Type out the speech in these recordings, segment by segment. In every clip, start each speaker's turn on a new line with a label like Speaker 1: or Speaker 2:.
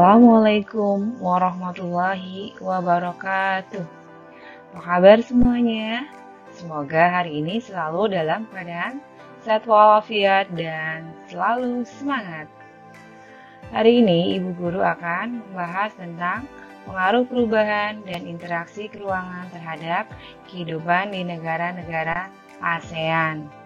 Speaker 1: Assalamualaikum warahmatullahi wabarakatuh. Apa kabar semuanya? Semoga hari ini selalu dalam keadaan sehat walafiat dan selalu semangat. Hari ini Ibu Guru akan membahas tentang pengaruh perubahan dan interaksi keruangan terhadap kehidupan di negara-negara ASEAN.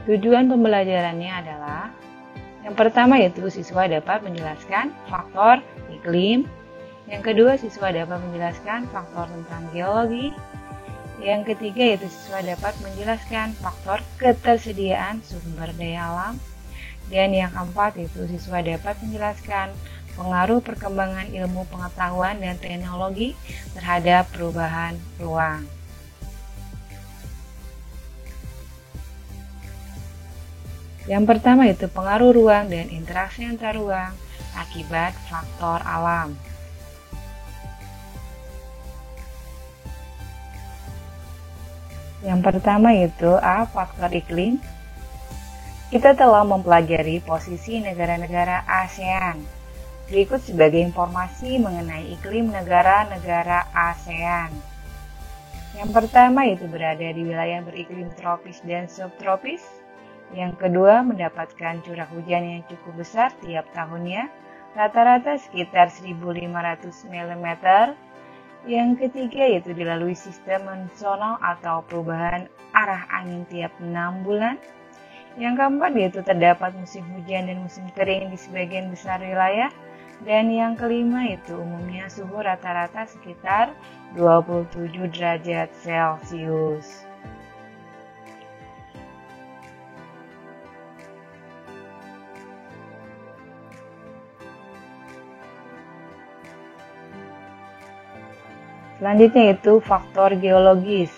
Speaker 1: Tujuan pembelajarannya adalah yang pertama yaitu siswa dapat menjelaskan faktor iklim, yang kedua siswa dapat menjelaskan faktor tentang geologi, yang ketiga yaitu siswa dapat menjelaskan faktor ketersediaan sumber daya alam, dan yang keempat yaitu siswa dapat menjelaskan pengaruh perkembangan ilmu pengetahuan dan teknologi terhadap perubahan ruang. Yang pertama itu pengaruh ruang dan interaksi antar ruang akibat faktor alam. Yang pertama itu faktor iklim. Kita telah mempelajari posisi negara-negara ASEAN. Berikut sebagai informasi mengenai iklim negara-negara ASEAN. Yang pertama itu berada di wilayah beriklim tropis dan subtropis. Yang kedua, mendapatkan curah hujan yang cukup besar tiap tahunnya, rata-rata sekitar 1.500 mm. Yang ketiga, yaitu dilalui sistem monsonal atau perubahan arah angin tiap 6 bulan. Yang keempat, yaitu terdapat musim hujan dan musim kering di sebagian besar wilayah. Dan yang kelima, itu umumnya suhu rata-rata sekitar 27 derajat Celcius. Selanjutnya itu faktor geologis.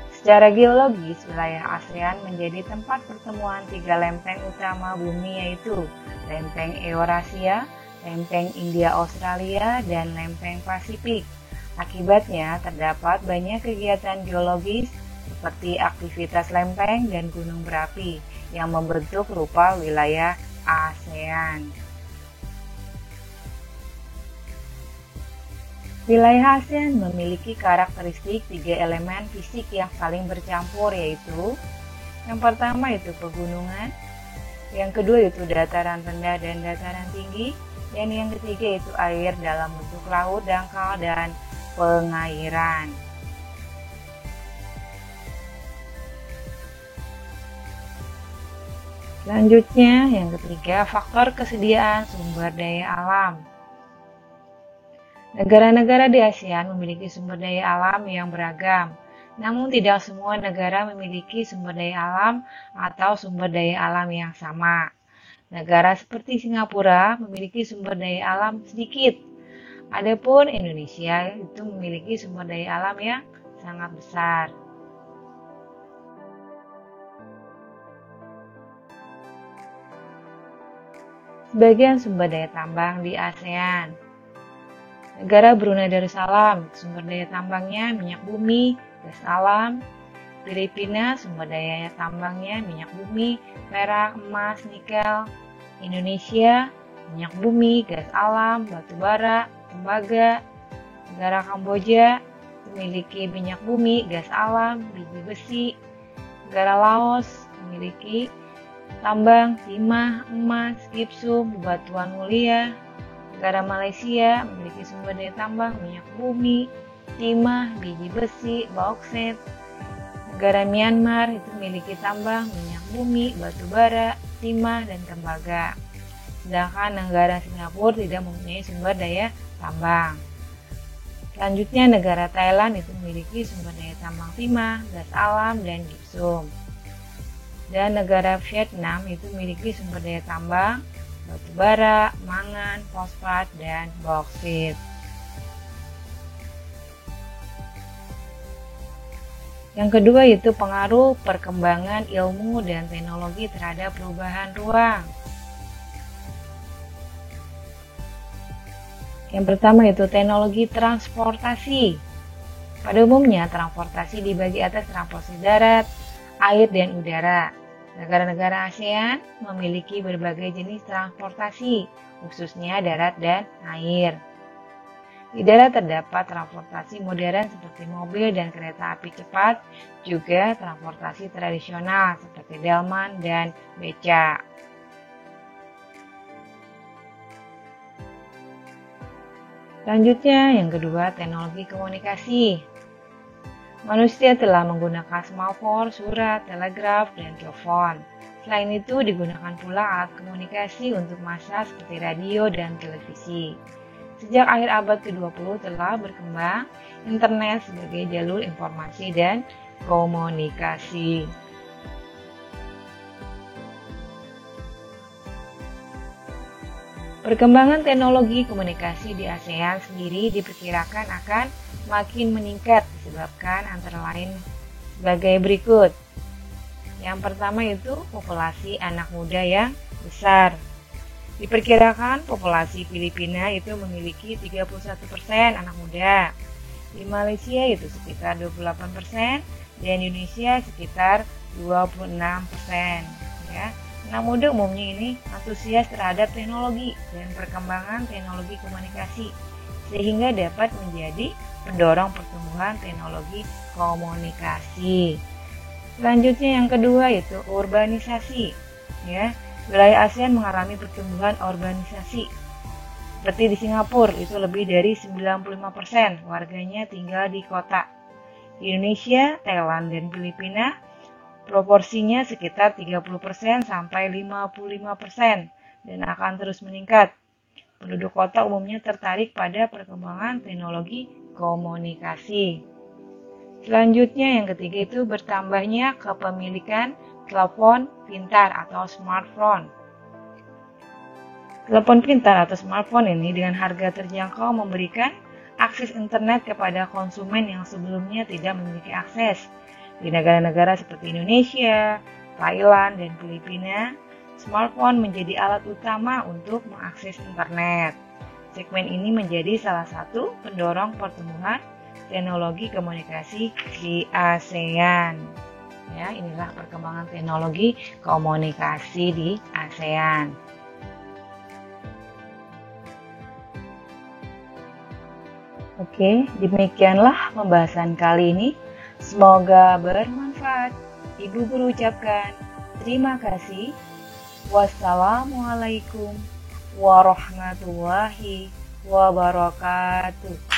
Speaker 1: Secara geologis, wilayah ASEAN menjadi tempat pertemuan tiga lempeng utama bumi yaitu lempeng Eurasia, lempeng India-Australia, dan lempeng Pasifik. Akibatnya, terdapat banyak kegiatan geologis seperti aktivitas lempeng dan gunung berapi yang membentuk rupa wilayah ASEAN. Wilayah ASEAN memiliki karakteristik tiga elemen fisik yang saling bercampur yaitu yang pertama itu pegunungan, yang kedua itu dataran rendah dan dataran tinggi, dan yang ketiga itu air dalam bentuk laut, dangkal, dan pengairan. Selanjutnya yang ketiga faktor kesediaan sumber daya alam. Negara-negara di ASEAN memiliki sumber daya alam yang beragam, namun tidak semua negara memiliki sumber daya alam atau sumber daya alam yang sama. Negara seperti Singapura memiliki sumber daya alam sedikit, adapun Indonesia itu memiliki sumber daya alam yang sangat besar. Sebagian sumber daya tambang di ASEAN. Negara Brunei Darussalam, sumber daya tambangnya minyak bumi, gas alam. Filipina, sumber daya tambangnya minyak bumi, perak, emas, nikel. Indonesia, minyak bumi, gas alam, batu bara, tembaga. Negara Kamboja memiliki minyak bumi, gas alam, biji besi. Negara Laos memiliki tambang timah, emas, gipsum, bebatuan mulia. Negara Malaysia memiliki sumber daya tambang minyak bumi, timah, biji besi, bauksit. Negara Myanmar itu memiliki tambang minyak bumi, batu bara, timah, dan tembaga. Sedangkan negara Singapura tidak mempunyai sumber daya tambang. Selanjutnya negara Thailand itu memiliki sumber daya tambang timah, gas alam, dan gipsum. Dan negara Vietnam itu memiliki sumber daya tambang batu bara, mangan, fosfat, dan bauksit. Yang kedua itu pengaruh perkembangan ilmu dan teknologi terhadap perubahan ruang. Yang pertama itu teknologi transportasi. Pada umumnya, transportasi dibagi atas transportasi darat, air, dan udara. Negara-negara ASEAN memiliki berbagai jenis transportasi, khususnya darat dan air. Di darat terdapat transportasi modern seperti mobil dan kereta api cepat, juga transportasi tradisional seperti delman dan beca. Selanjutnya, yang kedua, teknologi komunikasi. Manusia telah menggunakan smartphone, surat, telegraf, dan telepon. Selain itu, digunakan pula alat komunikasi untuk massa seperti radio dan televisi. Sejak akhir abad ke-20 telah berkembang internet sebagai jalur informasi dan komunikasi. Perkembangan teknologi komunikasi di ASEAN sendiri diperkirakan akan makin meningkat disebabkan antara lain sebagai berikut. Yang pertama itu populasi anak muda yang besar. Diperkirakan populasi Filipina itu memiliki 31% anak muda. Di Malaysia itu sekitar 28%, di Indonesia sekitar 26%. Ya. Anak muda umumnya ini antusias terhadap teknologi dan perkembangan teknologi komunikasi, sehingga dapat menjadi pendorong pertumbuhan teknologi komunikasi. Selanjutnya yang kedua yaitu urbanisasi. Ya, wilayah ASEAN mengalami pertumbuhan urbanisasi. Seperti di Singapura itu lebih dari 95% warganya tinggal di kota. Di Indonesia, Thailand, dan Filipina proporsinya sekitar 30% sampai 55% dan akan terus meningkat. Penduduk kota umumnya tertarik pada perkembangan teknologi komunikasi. Selanjutnya yang ketiga itu bertambahnya kepemilikan telepon pintar atau smartphone. Telepon pintar atau smartphone ini dengan harga terjangkau memberikan akses internet kepada konsumen yang sebelumnya tidak memiliki akses. Di negara-negara seperti Indonesia, Thailand, dan Filipina, smartphone menjadi alat utama untuk mengakses internet. Segmen ini menjadi salah satu pendorong pertumbuhan teknologi komunikasi di ASEAN. Ya, inilah perkembangan teknologi komunikasi di ASEAN. Oke, demikianlah pembahasan kali ini. Semoga bermanfaat. Ibu guru ucapkan terima kasih. Wassalamualaikum warahmatullahi wabarakatuh.